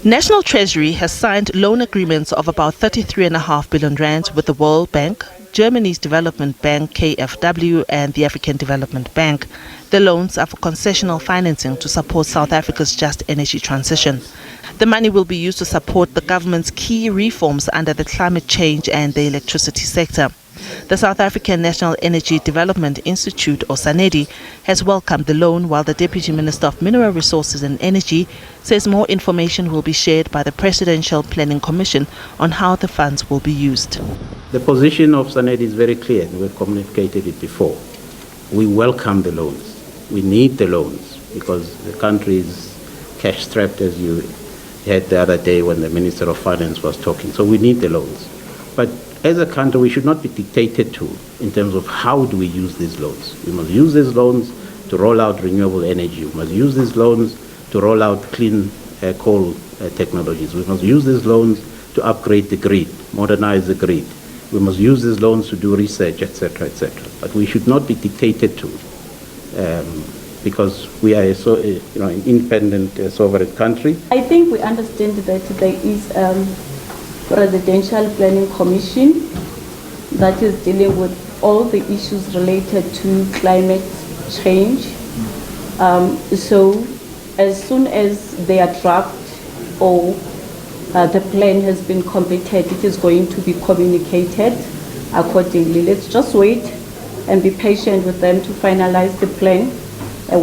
National Treasury has signed loan agreements of about 33.5 billion rands with the World Bank, Germany's Development Bank KfW and the African Development Bank. The loans are for concessional financing to support South Africa's just energy transition. The money will be used to support the government's key reforms under the climate change and the electricity sector. The South African National Energy Development Institute, or SANEDI, has welcomed the loan, while the Deputy Minister of Mineral Resources and Energy says more information will be shared by the Presidential Planning Commission on how the funds will be used. The position of SANEDI is very clear. We've communicated it before. We welcome the loans. We need the loans because the country is cash-strapped, as you heard the other day when the Minister of Finance was talking. So we need the loans. But as a country, we should not be dictated to in terms of how do we use these loans. We must use these loans to roll out renewable energy. We must use these loans to roll out clean coal technologies. We must use these loans to upgrade the grid, modernize the grid. We must use these loans to do research, etc., etc. But we should not be dictated to because we are an independent sovereign country. I think we understand that there is Presidential Planning Commission that is dealing with all the issues related to climate change. So as soon as their draft or the plan has been completed, it is going to be communicated accordingly. Let's just wait and be patient with them to finalize the plan.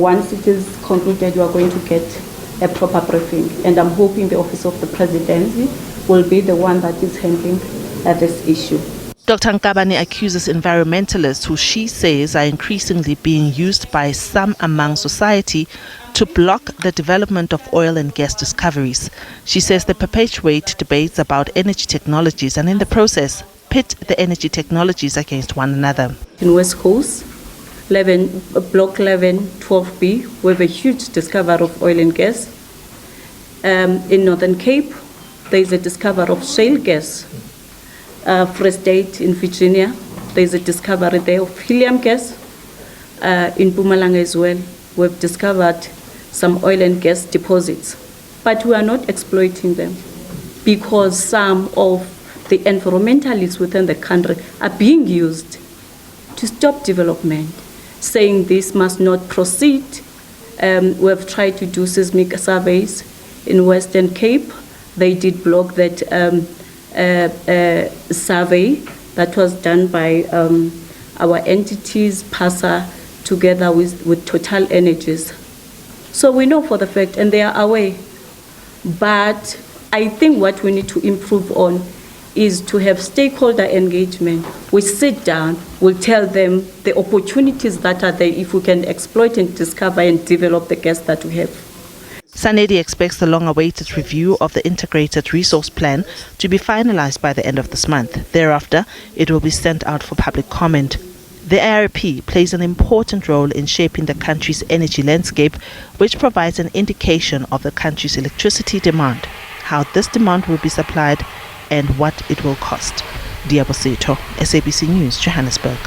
Once it is concluded, you are going to get a proper briefing. And I'm hoping the Office of the Presidency will be the one that is handling this issue. Dr. Nkabane accuses environmentalists, who she says are increasingly being used by some among society to block the development of oil and gas discoveries. She says they perpetuate debates about energy technologies and in the process pit the energy technologies against one another. In West Coast, Block 11, 12B, we have a huge discovery of oil and gas. In Northern Cape, there is a discovery of shale gas. Free State in Virginia, there is a discovery there of helium gas. In Mpumalanga as well, we've discovered some oil and gas deposits. But we are not exploiting them because some of the environmentalists within the country are being used to stop development, saying this must not proceed. We have tried to do seismic surveys in Western Cape. They did block that survey that was done by our entities, PASA, together with Total Energies. So we know for the fact, and they are aware. But I think what we need to improve on is to have stakeholder engagement. We sit down, we'll tell them the opportunities that are there if we can exploit and discover and develop the gas that we have. SANEDI expects the long-awaited review of the Integrated Resource Plan to be finalized by the end of this month. Thereafter, it will be sent out for public comment. The IRP plays an important role in shaping the country's energy landscape, which provides an indication of the country's electricity demand, how this demand will be supplied, and what it will cost. Diabosito, SABC News, Johannesburg.